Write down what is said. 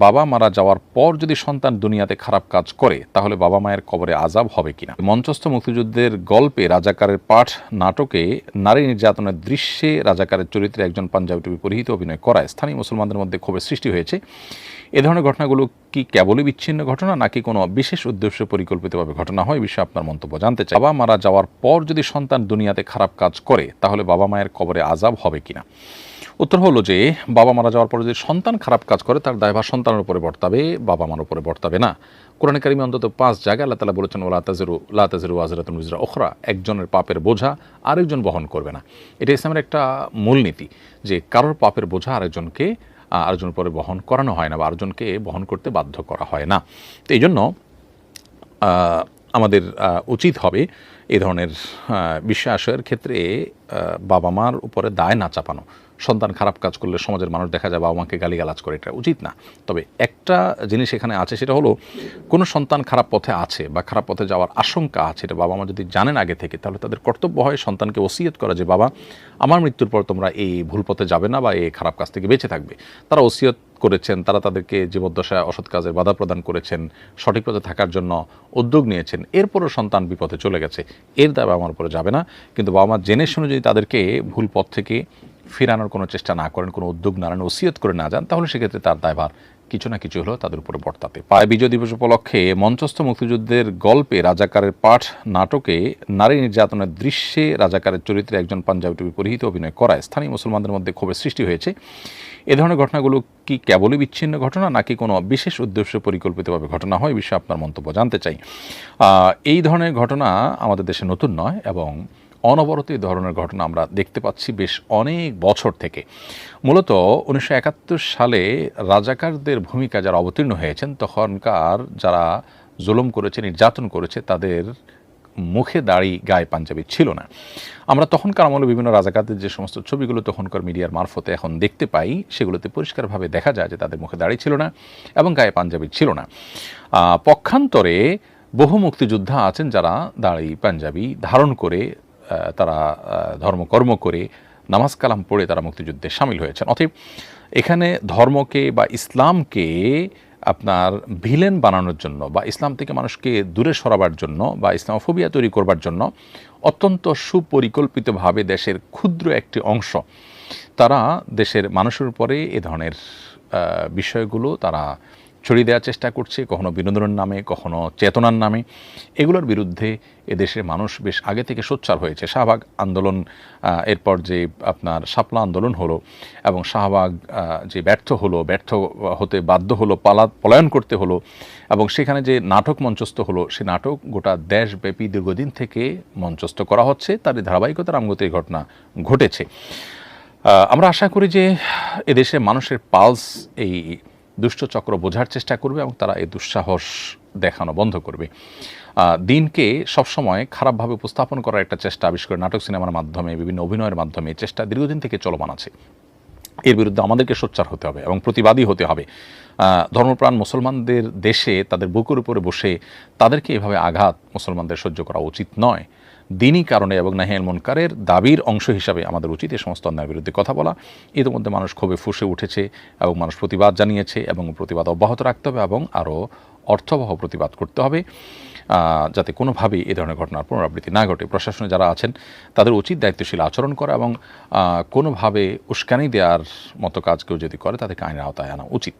বাবা মারা যাওয়ার পর যদি সন্তান দুনিয়াতে খারাপ কাজ করে তাহলে বাবা মায়ের কবরে আযাব হবে কিনা। মঞ্চস্থ মুক্তিযুদ্ধের গল্পে রাজাকারের পাঠ নাটকে নারী নির্যাতনের দৃশ্যে রাজাকারের চরিত্রে একজন পাঞ্জাবি টুপি পরিহিত অভিনয় করায় স্থানীয় মুসলমানদের মধ্যে ক্ষোভের সৃষ্টি হয়েছে। এ ধরনের ঘটনাগুলো কি কেবলই বিচ্ছিন্ন ঘটনা নাকি কোনো বিশেষ উদ্দেশ্যে পরিকল্পিতভাবে ঘটনা হয়, বিষয়ে আপনার মন্তব্য জানতে চাই। বাবা মারা যাওয়ার পর যদি সন্তান দুনিয়াতে খারাপ কাজ করে তাহলে বাবা মায়ের কবরে আযাব হবে কিনা। উত্তর হলো যে বাবা মারা যাওয়ার পর যদি সন্তান খারাপ কাজ করে তার দায়ভার সন্তানের উপরে বর্তাবে, বাবা মার উপরে বর্তাবে না। কোরআনে কারিমে অন্তত 5 জায়গায় আল্লাহ তাআলা বলেছেন লা তাজিরু ওয়াজিরাতুন উযরা উখরা, একজনের পাপের বোঝা আরেকজন বহন করবে না। এটা ইসলামের একটা মূলনীতি যে কারোর পাপের বোঝা আরেকজনের উপরে বহন করানো হয় না বা আরেকজনকে বহন করতে বাধ্য করা হয় না। তো এই জন্য আমাদের উচিত হবে এই ধরনের বিষয়াশয়ের ক্ষেত্রে বাবা মার উপরে দায় না চাপানো। সন্তান খারাপ কাজ করলে সমাজের মানুষ দেখা যায় বাবা মাকে গালিগালাজ করে, এটা উচিত না। তবে একটা জিনিস এখানে আছে, সেটা হলো কোনো সন্তান খারাপ পথে আছে বা খারাপ পথে যাওয়ার আশঙ্কা আছে, এটা বাবা মা যদি জানেন আগে থেকে, তাহলে তাদের কর্তব্য হয় সন্তানকে ওসিয়ত করা যে বাবা আমার মৃত্যুর পর তোমরা এই ভুল পথে যাবে না বা এই খারাপ কাজ থেকে বেঁচে থাকবে। তারা ওসিয়ত করেছেন, তারা তাদেরকে জীবদ্দশায় অসৎ কাজের বাধা প্রদান করেছেন, সঠিক পথে থাকার জন্য উদ্যোগ নিয়েছেন, এরপরও সন্তান বিপথে চলে গেছে, এর দায় বাবা মার উপরে যাবে না। কিন্তু বাবা মা জেনে শুনে যদি তাদেরকে ভুল পথ থেকে ফেরানোর কোনো চেষ্টা না করেন, কোনো উদ্যোগ না নেন, ওসিয়ত করে না যান, তাহলে সেক্ষেত্রে তার দায়ভার কিছু না কিছু হলেও তাদের উপরে বর্তাতে পারে। বিজয় দিবস উপলক্ষে মঞ্চস্থ মুক্তিযুদ্ধের গল্পে রাজাকারের পাঠ নাটকে নারী নির্যাতনের দৃশ্যে রাজাকারের চরিত্রে একজন পাঞ্জাবি টুপি পরিহিত অভিনয় করায় স্থানীয় মুসলমানদের মধ্যে ক্ষোভের সৃষ্টি হয়েছে। এ ধরনের ঘটনাগুলো কি কেবলই বিচ্ছিন্ন ঘটনা নাকি কোনো বিশেষ উদ্দেশ্যে পরিকল্পিতভাবে ঘটনা হয়, বিষয়ে আপনার মন্তব্য জানতে চাই। এই ধরনের ঘটনা আমাদের দেশে নতুন নয় এবং অনবরত এই ধরনের ঘটনা আমরা দেখতে পাচ্ছি বেশ অনেক বছর থেকে। মূলত 1971 সালে রাজাকারদের ভূমিকা যারা অবতীর্ণ হয়েছেন, তখনকার যারা জুলুম করেছে, নির্যাতন করেছে, তাদের মুখে দাড়ি, গায়ে পাঞ্জাবি ছিল না। আমরা তখনকার আমলে বিভিন্ন রাজাকারদের যে সমস্ত ছবিগুলো তখনকার মিডিয়ার মারফতে এখন দেখতে পাই, সেগুলোতে পরিষ্কারভাবে দেখা যায় যে তাদের মুখে দাড়ি ছিল না এবং গায়ে পাঞ্জাবি ছিল না। পক্ষান্তরে বহু মুক্তিযোদ্ধা আছেন যারা দাড়ি পাঞ্জাবি ধারণ করে, তারা ধর্মকর্ম করে, নামাজ কালাম পড়ে তারা মুক্তিযুদ্ধে সামিল হয়েছেন। অতএব এখানে ধর্মকে বা ইসলামকে আপনার ভিলেন বানানোর জন্য বা ইসলাম থেকে মানুষকে দূরে সরাবার জন্য বা ইসলামোফোবিয়া তৈরি করবার জন্য অত্যন্ত সুপরিকল্পিতভাবে দেশের ক্ষুদ্র একটি অংশ তারা দেশের মানুষের উপরে এ ধরনের বিষয়গুলো তারা ছড়িয়ে দেওয়ার চেষ্টা করছে, কখনো বিনোদনের নামে, কখনো চেতনার নামে। এগুলোর বিরুদ্ধে এদেশের মানুষ বেশ আগে থেকে সোচ্চার হয়েছে। শাহবাগ আন্দোলন, এরপর যে আপনার শাপলা আন্দোলন হলো এবং শাহবাগ যে ব্যর্থ হতে বাধ্য হলো, পলায়ন করতে হলো এবং সেখানে যে নাটক মঞ্চস্থ হলো, সে নাটক গোটা দেশব্যাপী দীর্ঘদিন থেকে মঞ্চস্থ করা হচ্ছে। তারই ধারাবাহিকতার আমগত এই ঘটনা ঘটেছে। আমরা আশা করি যে এদেশে মানুষের পালস এই দুষ্টচক্র বোঝার চেষ্টা করবে এবং তারা এই দুঃসাহস দেখানো বন্ধ করবে। দিনকে সবসময় খারাপভাবে উপস্থাপন করার একটা চেষ্টা, বিশেষ করে নাটক সিনেমার মাধ্যমে, বিভিন্ন অভিনয়ের মাধ্যমে চেষ্টা দীর্ঘদিন থেকে চলমান আছে। এর বিরুদ্ধে আমাদেরকে সোচ্চার হতে হবে এবং প্রতিবাদী হতে হবে। ধর্মপ্রাণ মুসলমানদের দেশে তাদের বুকের উপরে বসে তাদেরকে এভাবে আঘাত মুসলমানদের সহ্য করা উচিত নয়। দিনই কারণে এবং নাহিয়াল মুনকারের দাবির অংশ হিসাবে আমাদের উচিত এই সমস্ত অন্যায়ের বিরুদ্ধে কথা বলা। ইতিমধ্যে মানুষ ক্ষোভে ফুঁসে উঠেছে এবং মানুষ প্রতিবাদ জানিয়েছে এবং প্রতিবাদ অব্যাহত রাখতে হবে এবং আরও অর্থবহ প্রতিবাদ করতে হবে যাতে কোনোভাবেই এ ধরনের ঘটনার পুনরাবৃত্তি না ঘটে। প্রশাসনে যারা আছেন তাদের উচিত দায়িত্বশীল আচরণ করা এবং কোনোভাবে উস্কানি দেওয়ার মতো কাজ কেউ যদি করে তাদেরকে আইনের আওতায় আনা উচিত।